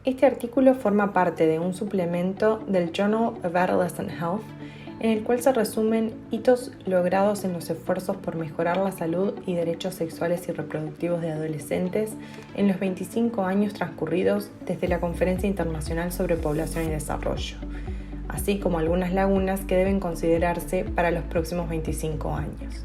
Este artículo forma parte de un suplemento del Journal of Adolescent Health, en el cual se resumen hitos logrados en los esfuerzos por mejorar la salud y derechos sexuales y reproductivos de adolescentes en los 25 años transcurridos desde la Conferencia Internacional sobre Población y Desarrollo, así como algunas lagunas que deben considerarse para los próximos 25 años.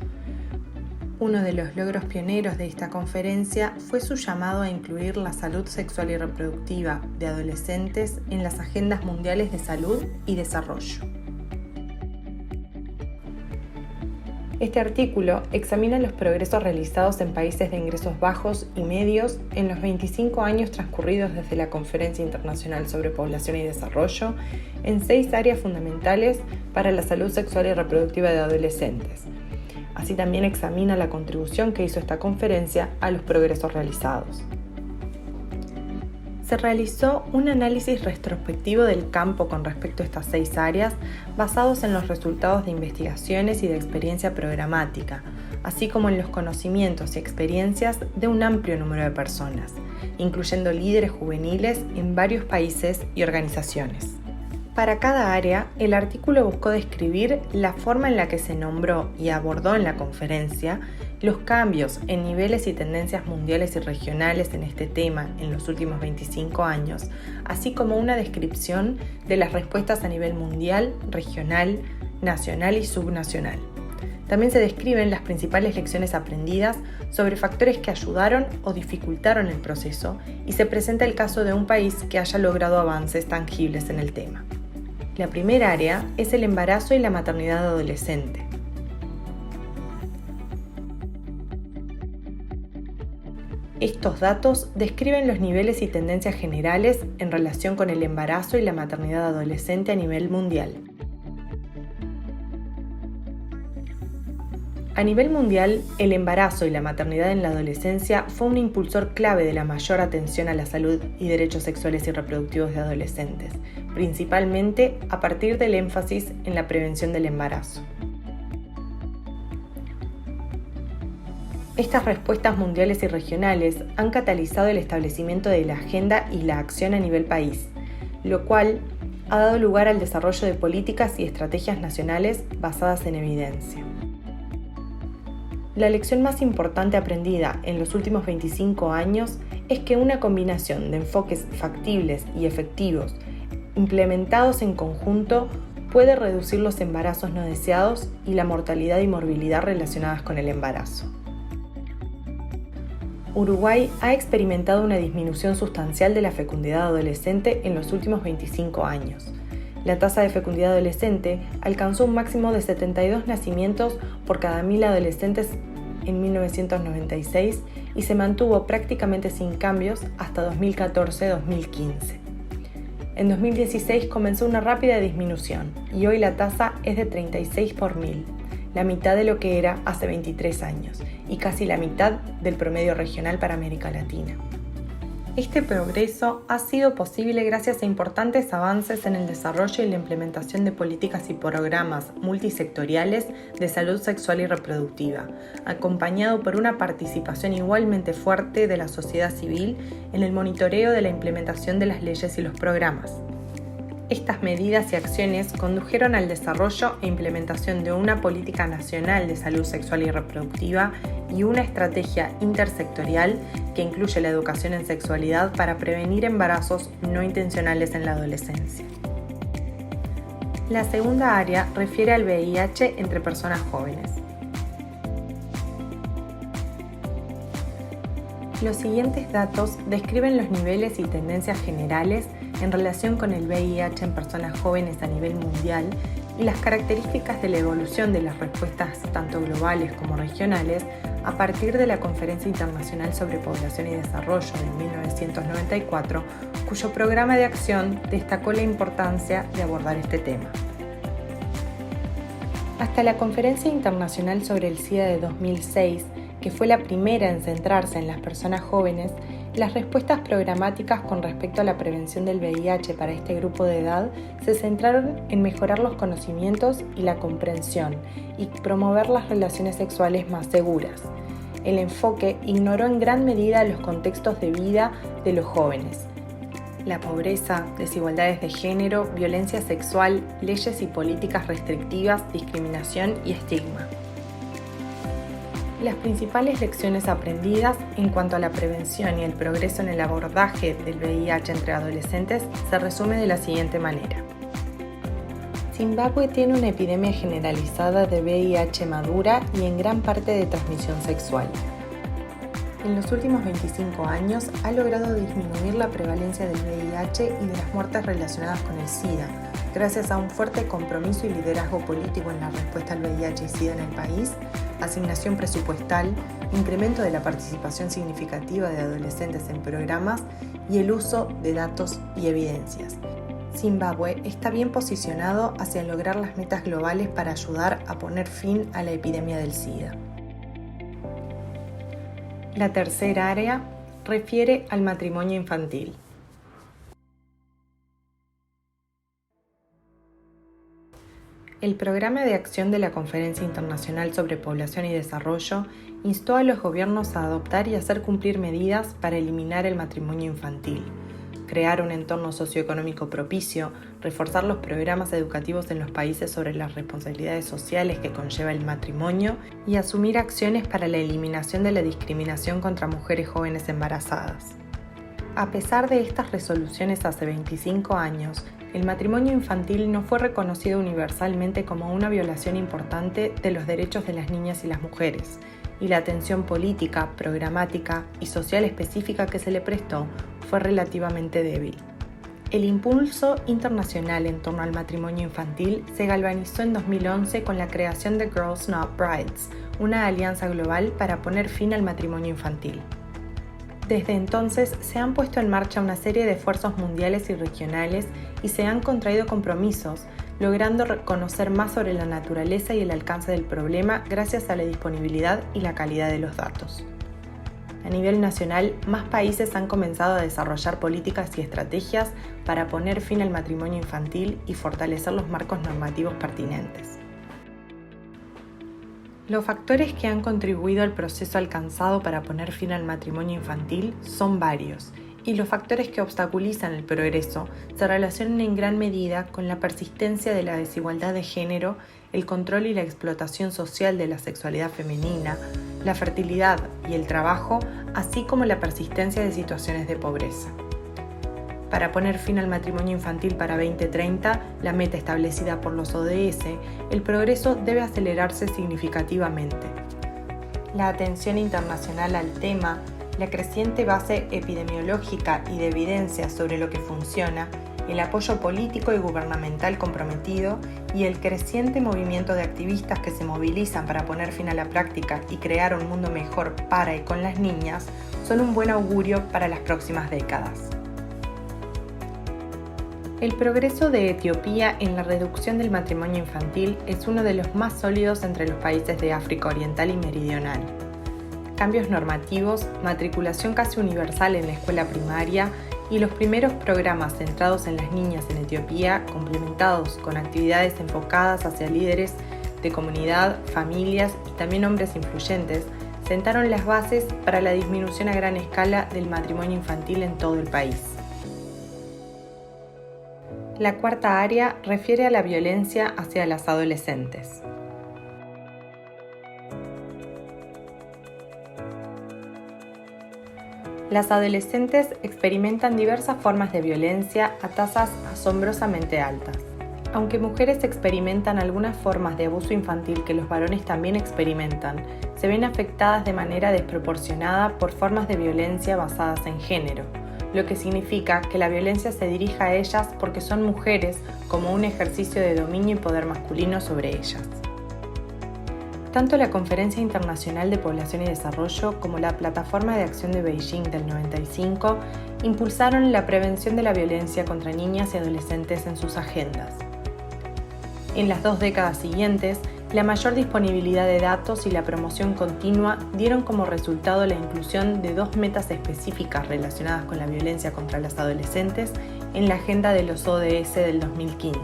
Uno de los logros pioneros de esta conferencia fue su llamado a incluir la salud sexual y reproductiva de adolescentes en las agendas mundiales de salud y desarrollo. Este artículo examina los progresos realizados en países de ingresos bajos y medios en los 25 años transcurridos desde la Conferencia Internacional sobre Población y Desarrollo en 6 áreas fundamentales para la salud sexual y reproductiva de adolescentes. Así también examina la contribución que hizo esta conferencia a los progresos realizados. Se realizó un análisis retrospectivo del campo con respecto a estas 6 áreas basados en los resultados de investigaciones y de experiencia programática, así como en los conocimientos y experiencias de un amplio número de personas, incluyendo líderes juveniles en varios países y organizaciones. Para cada área, el artículo buscó describir la forma en la que se nombró y abordó en la conferencia los cambios en niveles y tendencias mundiales y regionales en este tema en los últimos 25 años, así como una descripción de las respuestas a nivel mundial, regional, nacional y subnacional. También se describen las principales lecciones aprendidas sobre factores que ayudaron o dificultaron el proceso y se presenta el caso de un país que haya logrado avances tangibles en el tema. La primera área es el embarazo y la maternidad adolescente. Estos datos describen los niveles y tendencias generales en relación con el embarazo y la maternidad adolescente a nivel mundial. A nivel mundial, el embarazo y la maternidad en la adolescencia fue un impulsor clave de la mayor atención a la salud y derechos sexuales y reproductivos de adolescentes, principalmente a partir del énfasis en la prevención del embarazo. Estas respuestas mundiales y regionales han catalizado el establecimiento de la agenda y la acción a nivel país, lo cual ha dado lugar al desarrollo de políticas y estrategias nacionales basadas en evidencia. La lección más importante aprendida en los últimos 25 años es que una combinación de enfoques factibles y efectivos implementados en conjunto puede reducir los embarazos no deseados y la mortalidad y morbilidad relacionadas con el embarazo. Uruguay ha experimentado una disminución sustancial de la fecundidad adolescente en los últimos 25 años. La tasa de fecundidad adolescente alcanzó un máximo de 72 nacimientos por cada 1.000 adolescentes en 1996 y se mantuvo prácticamente sin cambios hasta 2014-2015. En 2016 comenzó una rápida disminución y hoy la tasa es de 36 por 1.000, la mitad de lo que era hace 23 años y casi la mitad del promedio regional para América Latina. Este progreso ha sido posible gracias a importantes avances en el desarrollo y la implementación de políticas y programas multisectoriales de salud sexual y reproductiva, acompañado por una participación igualmente fuerte de la sociedad civil en el monitoreo de la implementación de las leyes y los programas. Estas medidas y acciones condujeron al desarrollo e implementación de una política nacional de salud sexual y reproductiva y una estrategia intersectorial que incluye la educación en sexualidad para prevenir embarazos no intencionales en la adolescencia. La segunda área refiere al VIH entre personas jóvenes. Los siguientes datos describen los niveles y tendencias generales en relación con el VIH en personas jóvenes a nivel mundial y las características de la evolución de las respuestas tanto globales como regionales a partir de la Conferencia Internacional sobre Población y Desarrollo de 1994, cuyo programa de acción destacó la importancia de abordar este tema. Hasta la Conferencia Internacional sobre el SIDA de 2006, que fue la primera en centrarse en las personas jóvenes, las respuestas programáticas con respecto a la prevención del VIH para este grupo de edad se centraron en mejorar los conocimientos y la comprensión y promover las relaciones sexuales más seguras. El enfoque ignoró en gran medida los contextos de vida de los jóvenes, la pobreza, desigualdades de género, violencia sexual, leyes y políticas restrictivas, discriminación y estigma. Las principales lecciones aprendidas en cuanto a la prevención y el progreso en el abordaje del VIH entre adolescentes se resume de la siguiente manera. Zimbabue tiene una epidemia generalizada de VIH madura y en gran parte de transmisión sexual. En los últimos 25 años ha logrado disminuir la prevalencia del VIH y de las muertes relacionadas con el SIDA, gracias a un fuerte compromiso y liderazgo político en la respuesta al VIH y SIDA en el país, asignación presupuestal, incremento de la participación significativa de adolescentes en programas y el uso de datos y evidencias. Zimbabue está bien posicionado hacia lograr las metas globales para ayudar a poner fin a la epidemia del SIDA. La tercera área refiere al matrimonio infantil. El Programa de Acción de la Conferencia Internacional sobre Población y Desarrollo instó a los gobiernos a adoptar y hacer cumplir medidas para eliminar el matrimonio infantil, crear un entorno socioeconómico propicio, reforzar los programas educativos en los países sobre las responsabilidades sociales que conlleva el matrimonio y asumir acciones para la eliminación de la discriminación contra mujeres jóvenes embarazadas. A pesar de estas resoluciones hace 25 años, el matrimonio infantil no fue reconocido universalmente como una violación importante de los derechos de las niñas y las mujeres, y la atención política, programática y social específica que se le prestó fue relativamente débil. El impulso internacional en torno al matrimonio infantil se galvanizó en 2011 con la creación de Girls Not Brides, una alianza global para poner fin al matrimonio infantil. Desde entonces se han puesto en marcha una serie de esfuerzos mundiales y regionales y se han contraído compromisos, logrando conocer más sobre la naturaleza y el alcance del problema gracias a la disponibilidad y la calidad de los datos. A nivel nacional, más países han comenzado a desarrollar políticas y estrategias para poner fin al matrimonio infantil y fortalecer los marcos normativos pertinentes. Los factores que han contribuido al proceso alcanzado para poner fin al matrimonio infantil son varios, y los factores que obstaculizan el progreso se relacionan en gran medida con la persistencia de la desigualdad de género, el control y la explotación social de la sexualidad femenina, la fertilidad y el trabajo, así como la persistencia de situaciones de pobreza. Para poner fin al matrimonio infantil para 2030, la meta establecida por los ODS, el progreso debe acelerarse significativamente. La atención internacional al tema, la creciente base epidemiológica y de evidencia sobre lo que funciona, el apoyo político y gubernamental comprometido y el creciente movimiento de activistas que se movilizan para poner fin a la práctica y crear un mundo mejor para y con las niñas son un buen augurio para las próximas décadas. El progreso de Etiopía en la reducción del matrimonio infantil es uno de los más sólidos entre los países de África Oriental y Meridional. Cambios normativos, matriculación casi universal en la escuela primaria y los primeros programas centrados en las niñas en Etiopía, complementados con actividades enfocadas hacia líderes de comunidad, familias y también hombres influyentes, sentaron las bases para la disminución a gran escala del matrimonio infantil en todo el país. La cuarta área refiere a la violencia hacia las adolescentes. Las adolescentes experimentan diversas formas de violencia a tasas asombrosamente altas. Aunque mujeres experimentan algunas formas de abuso infantil que los varones también experimentan, se ven afectadas de manera desproporcionada por formas de violencia basadas en género, lo que significa que la violencia se dirige a ellas porque son mujeres como un ejercicio de dominio y poder masculino sobre ellas. Tanto la Conferencia Internacional de Población y Desarrollo como la Plataforma de Acción de Beijing del 95 impulsaron la prevención de la violencia contra niñas y adolescentes en sus agendas. En las 2 décadas siguientes, la mayor disponibilidad de datos y la promoción continua dieron como resultado la inclusión de 2 metas específicas relacionadas con la violencia contra las adolescentes en la agenda de los ODS del 2015.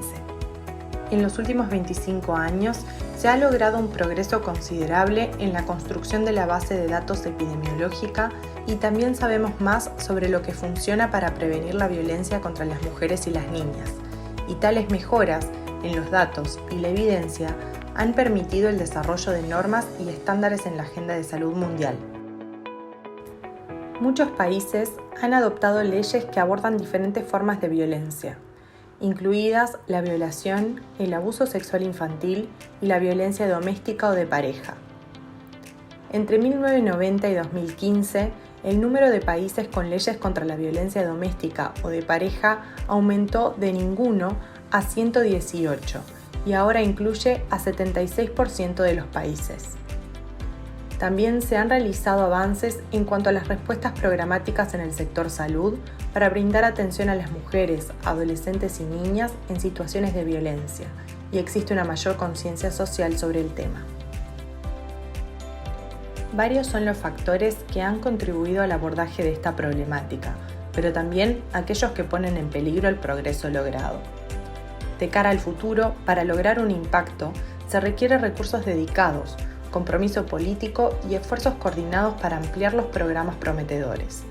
En los últimos 25 años Se ha logrado un progreso considerable en la construcción de la base de datos epidemiológica y también sabemos más sobre lo que funciona para prevenir la violencia contra las mujeres y las niñas. Y tales mejoras en los datos y la evidencia han permitido el desarrollo de normas y estándares en la agenda de salud mundial. Muchos países han adoptado leyes que abordan diferentes formas de violencia, incluidas la violación, el abuso sexual infantil y la violencia doméstica o de pareja. Entre 1990 y 2015, el número de países con leyes contra la violencia doméstica o de pareja aumentó de ninguno a 118 y ahora incluye a 76% de los países. También se han realizado avances en cuanto a las respuestas programáticas en el sector salud para brindar atención a las mujeres, adolescentes y niñas en situaciones de violencia, y existe una mayor conciencia social sobre el tema. Varios son los factores que han contribuido al abordaje de esta problemática, pero también aquellos que ponen en peligro el progreso logrado. De cara al futuro, para lograr un impacto, se requiere recursos dedicados, compromiso político y esfuerzos coordinados para ampliar los programas prometedores.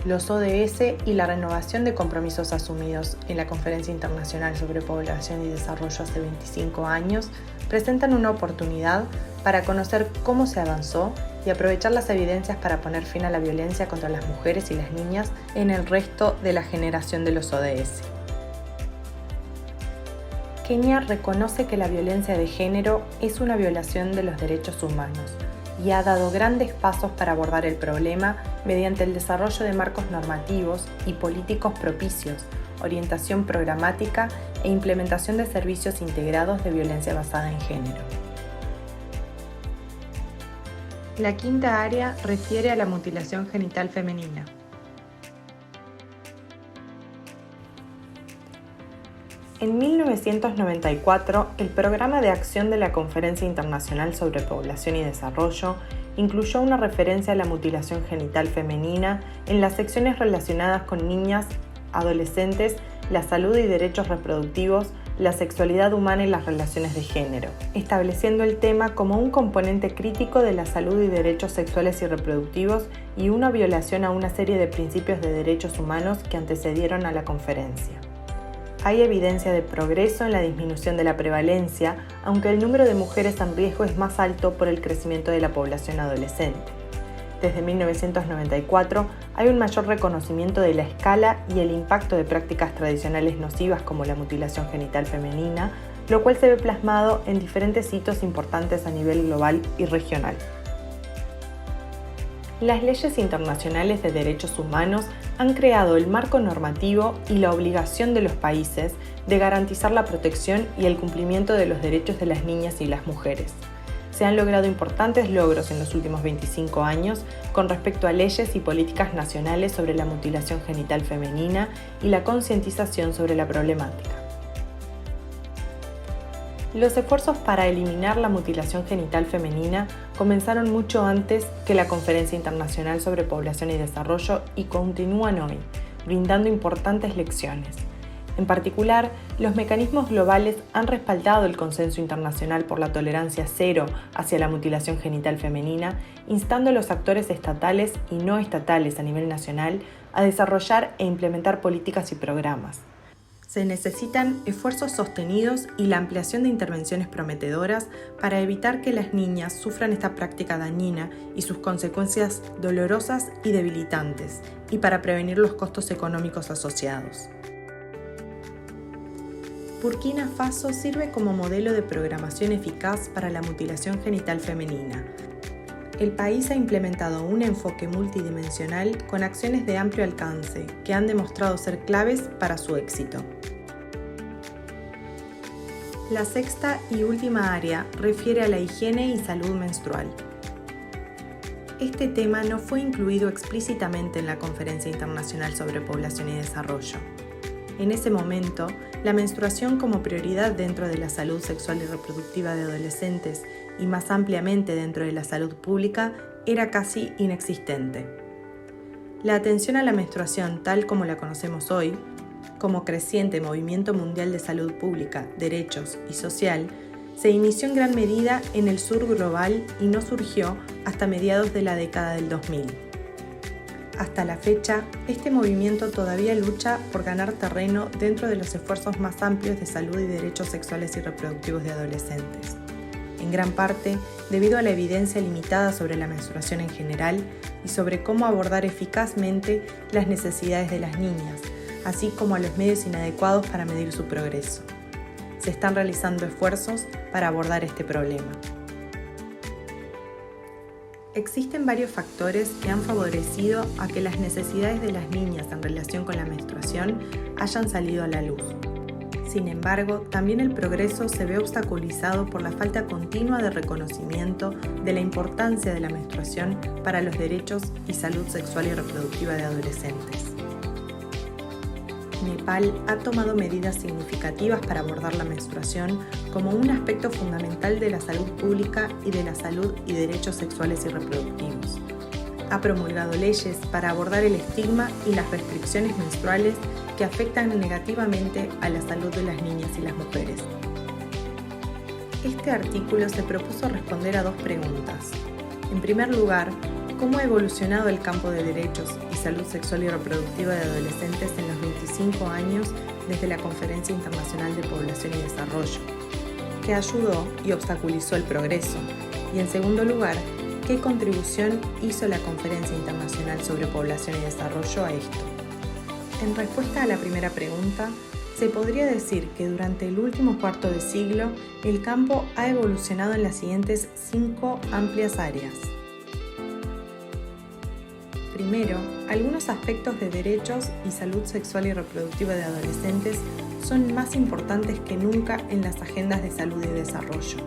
Los ODS y la renovación de compromisos asumidos en la Conferencia Internacional sobre Población y Desarrollo hace 25 años presentan una oportunidad para conocer cómo se avanzó y aprovechar las evidencias para poner fin a la violencia contra las mujeres y las niñas en el resto de la generación de los ODS. Kenia reconoce que la violencia de género es una violación de los derechos humanos y ha dado grandes pasos para abordar el problema mediante el desarrollo de marcos normativos y políticos propicios, orientación programática e implementación de servicios integrados de violencia basada en género. La quinta área refiere a la mutilación genital femenina. En 1994, el Programa de Acción de la Conferencia Internacional sobre Población y Desarrollo incluyó una referencia a la mutilación genital femenina en las secciones relacionadas con niñas, adolescentes, la salud y derechos reproductivos, la sexualidad humana y las relaciones de género, estableciendo el tema como un componente crítico de la salud y derechos sexuales y reproductivos y una violación a una serie de principios de derechos humanos que antecedieron a la conferencia. Hay evidencia de progreso en la disminución de la prevalencia, aunque el número de mujeres en riesgo es más alto por el crecimiento de la población adolescente. Desde 1994 hay un mayor reconocimiento de la escala y el impacto de prácticas tradicionales nocivas como la mutilación genital femenina, lo cual se ve plasmado en diferentes hitos importantes a nivel global y regional. Las leyes internacionales de derechos humanos han creado el marco normativo y la obligación de los países de garantizar la protección y el cumplimiento de los derechos de las niñas y las mujeres. Se han logrado importantes logros en los últimos 25 años con respecto a leyes y políticas nacionales sobre la mutilación genital femenina y la concientización sobre la problemática. Los esfuerzos para eliminar la mutilación genital femenina comenzaron mucho antes que la Conferencia Internacional sobre Población y Desarrollo y continúan hoy, brindando importantes lecciones. En particular, los mecanismos globales han respaldado el consenso internacional por la tolerancia cero hacia la mutilación genital femenina, instando a los actores estatales y no estatales a nivel nacional a desarrollar e implementar políticas y programas. Se necesitan esfuerzos sostenidos y la ampliación de intervenciones prometedoras para evitar que las niñas sufran esta práctica dañina y sus consecuencias dolorosas y debilitantes, y para prevenir los costos económicos asociados. Burkina Faso sirve como modelo de programación eficaz para la mutilación genital femenina. El país ha implementado un enfoque multidimensional con acciones de amplio alcance que han demostrado ser claves para su éxito. La sexta y última área refiere a la higiene y salud menstrual. Este tema no fue incluido explícitamente en la Conferencia Internacional sobre Población y Desarrollo. En ese momento, la menstruación como prioridad dentro de la salud sexual y reproductiva de adolescentes y más ampliamente dentro de la salud pública era casi inexistente. La atención a la menstruación tal como la conocemos hoy, como creciente movimiento mundial de salud pública, derechos y social, se inició en gran medida en el sur global y no surgió hasta mediados de la década del 2000. Hasta la fecha, este movimiento todavía lucha por ganar terreno dentro de los esfuerzos más amplios de salud y derechos sexuales y reproductivos de adolescentes. En gran parte, debido a la evidencia limitada sobre la menstruación en general y sobre cómo abordar eficazmente las necesidades de las niñas, así como a los medios inadecuados para medir su progreso. Se están realizando esfuerzos para abordar este problema. Existen varios factores que han favorecido a que las necesidades de las niñas en relación con la menstruación hayan salido a la luz. Sin embargo, también el progreso se ve obstaculizado por la falta continua de reconocimiento de la importancia de la menstruación para los derechos y salud sexual y reproductiva de adolescentes. Nepal ha tomado medidas significativas para abordar la menstruación como un aspecto fundamental de la salud pública y de la salud y derechos sexuales y reproductivos. Ha promulgado leyes para abordar el estigma y las restricciones menstruales que afectan negativamente a la salud de las niñas y las mujeres. Este artículo se propuso responder a dos preguntas. En primer lugar, ¿cómo ha evolucionado el campo de derechos y salud sexual y reproductiva de adolescentes en los 25 años desde la Conferencia Internacional de Población y Desarrollo? ¿Qué ayudó y obstaculizó el progreso? Y en segundo lugar, ¿qué contribución hizo la Conferencia Internacional sobre Población y Desarrollo a esto? En respuesta a la primera pregunta, se podría decir que durante el último cuarto de siglo, el campo ha evolucionado en las siguientes 5 amplias áreas. Primero, algunos aspectos de derechos y salud sexual y reproductiva de adolescentes son más importantes que nunca en las agendas de salud y desarrollo.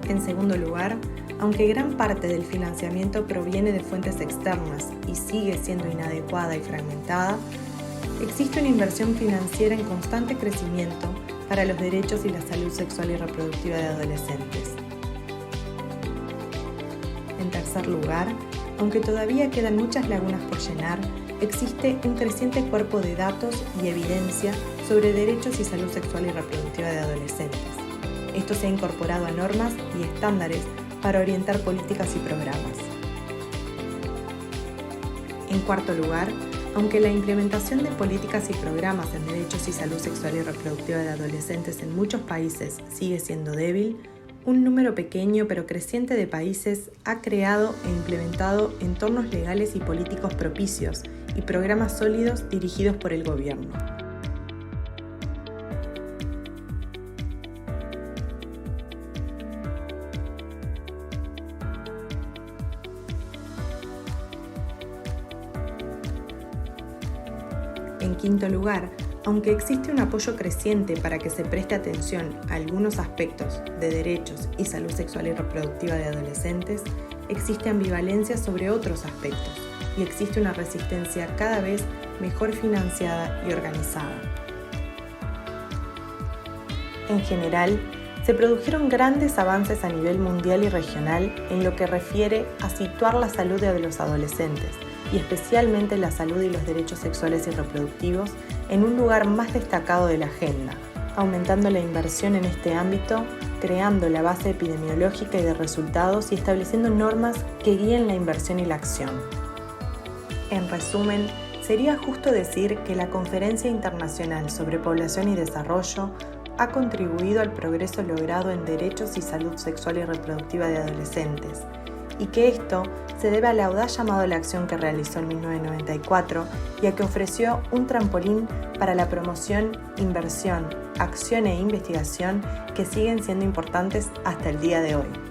En segundo lugar, aunque gran parte del financiamiento proviene de fuentes externas y sigue siendo inadecuada y fragmentada, existe una inversión financiera en constante crecimiento para los derechos y la salud sexual y reproductiva de adolescentes. En tercer lugar, aunque todavía quedan muchas lagunas por llenar, existe un creciente cuerpo de datos y evidencia sobre derechos y salud sexual y reproductiva de adolescentes. Esto se ha incorporado a normas y estándares para orientar políticas y programas. En cuarto lugar, aunque la implementación de políticas y programas en derechos y salud sexual y reproductiva de adolescentes en muchos países sigue siendo débil, un número pequeño pero creciente de países ha creado e implementado entornos legales y políticos propicios y programas sólidos dirigidos por el gobierno. En quinto lugar, aunque existe un apoyo creciente para que se preste atención a algunos aspectos de derechos y salud sexual y reproductiva de adolescentes, existe ambivalencia sobre otros aspectos y existe una resistencia cada vez mejor financiada y organizada. En general, se produjeron grandes avances a nivel mundial y regional en lo que refiere a situar la salud de los adolescentes y especialmente la salud y los derechos sexuales y reproductivos en un lugar más destacado de la agenda, aumentando la inversión en este ámbito, creando la base epidemiológica y de resultados y estableciendo normas que guíen la inversión y la acción. En resumen, sería justo decir que la Conferencia Internacional sobre Población y Desarrollo ha contribuido al progreso logrado en derechos y salud sexual y reproductiva de adolescentes, y que esto se debe al audaz llamado a la acción que realizó en 1994 y a que ofreció un trampolín para la promoción, inversión, acción e investigación que siguen siendo importantes hasta el día de hoy.